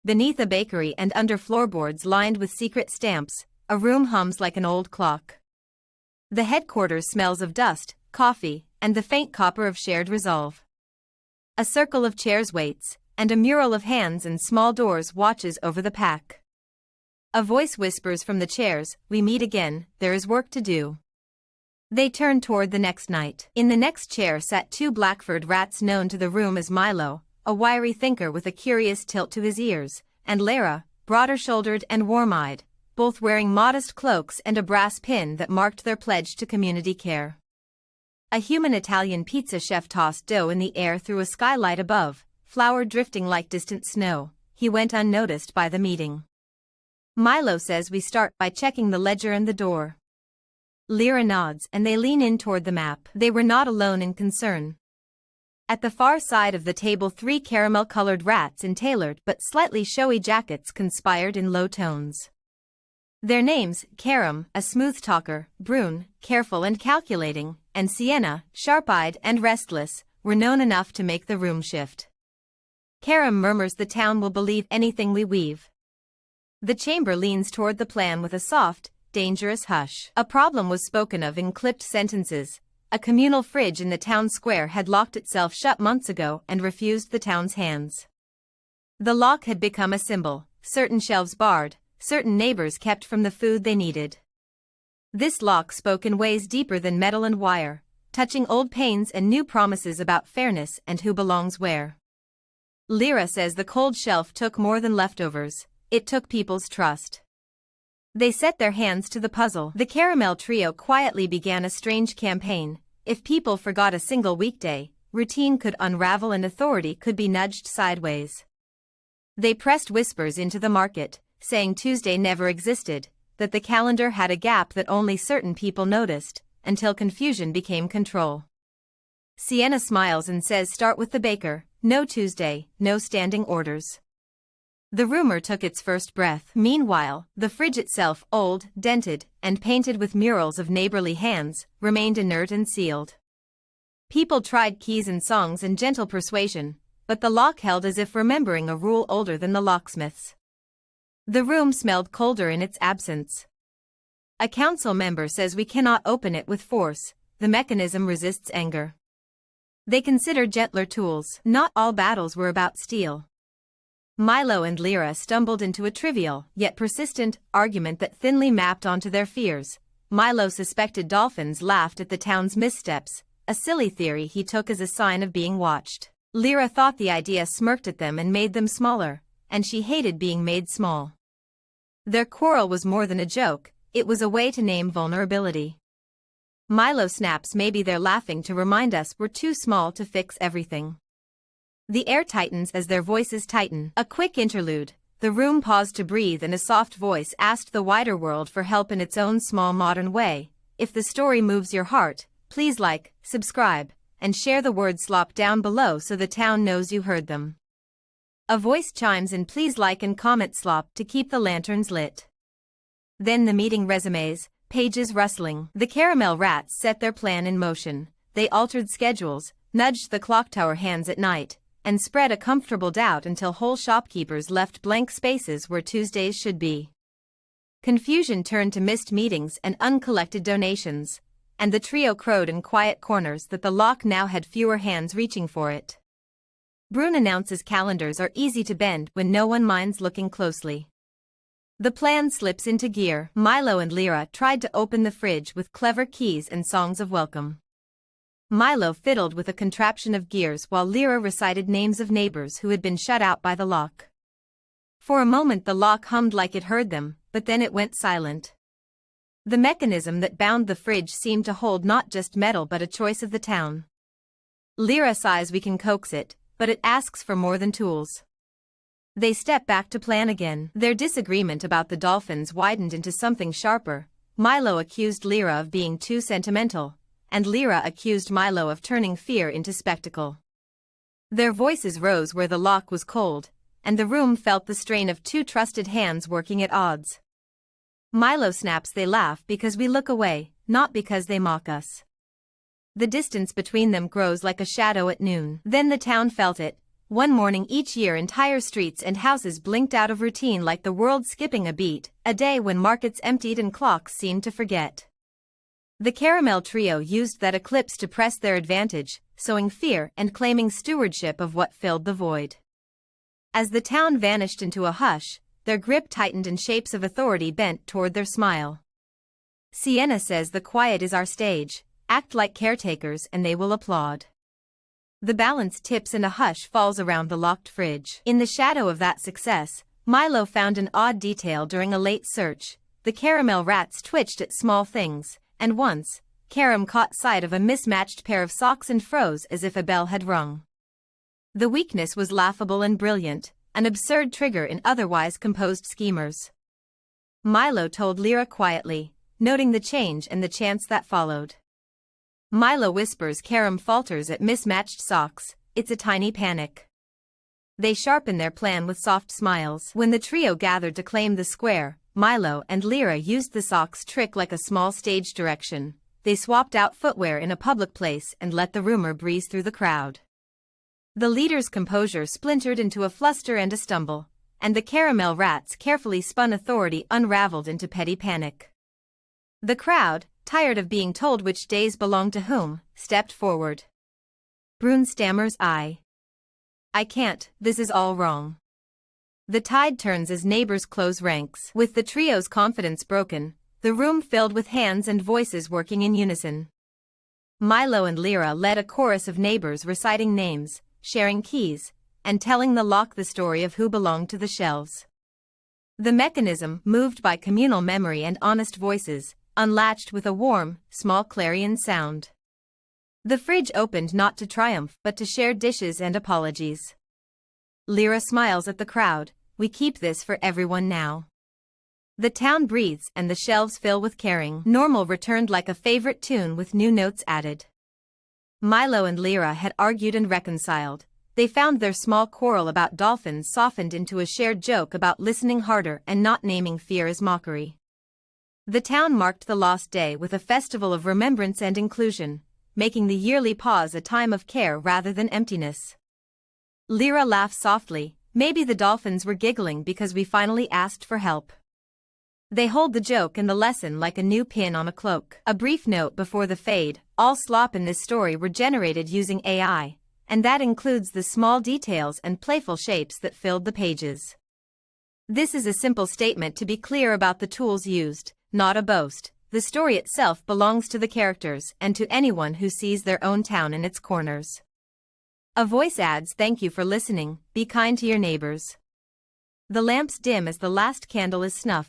Beneath a bakery and under floorboards lined with secret stamps, a room hums like an old clock. The headquarters smells of dust, coffee, and the faint copper of shared resolve. A circle of chairs waits, and a mural of hands and small doors watches over the pack. A voice whispers from the chairs, "We meet again, there is work to do." They turn toward the next night. In the next chair sat two black-furred rats known to the room as Milo, a wiry thinker with a curious tilt to his ears, and Lara, broader-shouldered and warm-eyed, both wearing modest cloaks and a brass pin that marked their pledge to community care. A human Italian pizza chef tossed dough in the air through a skylight above, flour drifting like distant snow. He went unnoticed by the meeting. Milo says we start by checking the ledger and the door. Lyra nods and they lean in toward the map. They were not alone in concern. At the far side of the table, three caramel-colored rats in tailored but slightly showy jackets conspired in low tones. Their names, Karam, a smooth talker, Brune, careful and calculating, and Sienna, sharp-eyed and restless, were known enough to make the room shift. Karam murmurs, "The town will believe anything we weave." The chamber leans toward the plan with a soft, dangerous hush. A problem was spoken of in clipped sentences. A communal fridge in the town square had locked itself shut months ago and refused the town's hands. The lock had become a symbol, certain shelves barred, certain neighbors kept from the food they needed. This lock spoke in ways deeper than metal and wire, touching old pains and new promises about fairness and who belongs where. Lyra says the cold shelf took more than leftovers. It took people's trust. They set their hands to the puzzle. The Caramel Trio quietly began a strange campaign. If people forgot a single weekday, routine could unravel and authority could be nudged sideways. They pressed whispers into the market, saying Tuesday never existed, that the calendar had a gap that only certain people noticed, until confusion became control. Sienna smiles and says, "Start with the baker, no Tuesday, no standing orders." The rumor took its first breath. Meanwhile, the fridge itself, old, dented, and painted with murals of neighborly hands, remained inert and sealed. People tried keys and songs and gentle persuasion, but the lock held as if remembering a rule older than the locksmith's. The room smelled colder in its absence. A council member says we cannot open it with force, the mechanism resists anger. They consider gentler tools. Not all battles were about steel. Milo and Lyra stumbled into a trivial, yet persistent, argument that thinly mapped onto their fears. Milo suspected dolphins laughed at the town's missteps, a silly theory he took as a sign of being watched. Lyra thought the idea smirked at them and made them smaller, and she hated being made small. Their quarrel was more than a joke, it was a way to name vulnerability. Milo snaps, "Maybe they're laughing to remind us we're too small to fix everything." The air tightens as their voices tighten. A quick interlude. The room paused to breathe and a soft voice asked the wider world for help in its own small modern way. If the story moves your heart, please like, subscribe, and share the word slop down below so the town knows you heard them. A voice chimes in, "Please like and comment slop to keep the lanterns lit." Then the meeting resumes, pages rustling. The Caramel Rats set their plan in motion. They altered schedules, nudged the clock tower hands at night, and spread a comfortable doubt until whole shopkeepers left blank spaces where Tuesdays should be. Confusion turned to missed meetings and uncollected donations, and the trio crowed in quiet corners that the lock now had fewer hands reaching for it. Brune announces calendars are easy to bend when no one minds looking closely. The plan slips into gear. Milo and Lyra tried to open the fridge with clever keys and songs of welcome. Milo fiddled with a contraption of gears while Lyra recited names of neighbors who had been shut out by the lock. For a moment the lock hummed like it heard them, but then it went silent. The mechanism that bound the fridge seemed to hold not just metal but a choice of the town. Lyra sighs, "We can coax it, but it asks for more than tools." They step back to plan again. Their disagreement about the dolphins widened into something sharper. Milo accused Lyra of being too sentimental, and Lyra accused Milo of turning fear into spectacle. Their voices rose where the lock was cold, and the room felt the strain of two trusted hands working at odds. Milo snaps, "They laugh because we look away, not because they mock us." The distance between them grows like a shadow at noon. Then the town felt it. One morning each year entire streets and houses blinked out of routine like the world skipping a beat, a day when markets emptied and clocks seemed to forget. The Caramel Trio used that eclipse to press their advantage, sowing fear and claiming stewardship of what filled the void. As the town vanished into a hush, their grip tightened and shapes of authority bent toward their smile. Sienna says the quiet is our stage, act like caretakers and they will applaud. The balance tips and a hush falls around the locked fridge. In the shadow of that success, Milo found an odd detail during a late search. The caramel rats twitched at small things, and once, Karam caught sight of a mismatched pair of socks and froze as if a bell had rung. The weakness was laughable and brilliant, an absurd trigger in otherwise composed schemers. Milo told Lyra quietly, noting the change and the chance that followed. Milo whispers. Karam falters at mismatched socks, it's a tiny panic. They sharpen their plan with soft smiles. When the trio gathered to claim the square, Milo and Lyra used the socks trick like a small stage direction. They swapped out footwear in a public place and let the rumor breeze through the crowd. The leader's composure splintered into a fluster and a stumble, and the caramel rats' carefully spun authority unraveled into petty panic. The crowd, tired of being told which days belonged to whom, stepped forward. Brune stammers, I can't, this is all wrong. The tide turns as neighbors close ranks. With the trio's confidence broken, the room filled with hands and voices working in unison. Milo and Lyra led a chorus of neighbors reciting names, sharing keys, and telling the lock the story of who belonged to the shelves. The mechanism, moved by communal memory and honest voices, unlatched with a warm, small clarion sound. The fridge opened not to triumph but to share dishes and apologies. Lyra smiles at the crowd, we keep this for everyone now. The town breathes and the shelves fill with caring. Normal returned like a favorite tune with new notes added. Milo and Lyra had argued and reconciled. They found their small quarrel about dolphins softened into a shared joke about listening harder and not naming fear as mockery. The town marked the lost day with a festival of remembrance and inclusion, making the yearly pause a time of care rather than emptiness. Lyra laughs softly, maybe the dolphins were giggling because we finally asked for help. They hold the joke and the lesson like a new pin on a cloak. A brief note before the fade, all slop in this story were generated using AI, and that includes the small details and playful shapes that filled the pages. This is a simple statement to be clear about the tools used, not a boast. The story itself belongs to the characters and to anyone who sees their own town in its corners. A voice adds, thank you for listening, be kind to your neighbors. The lamps dim as the last candle is snuffed.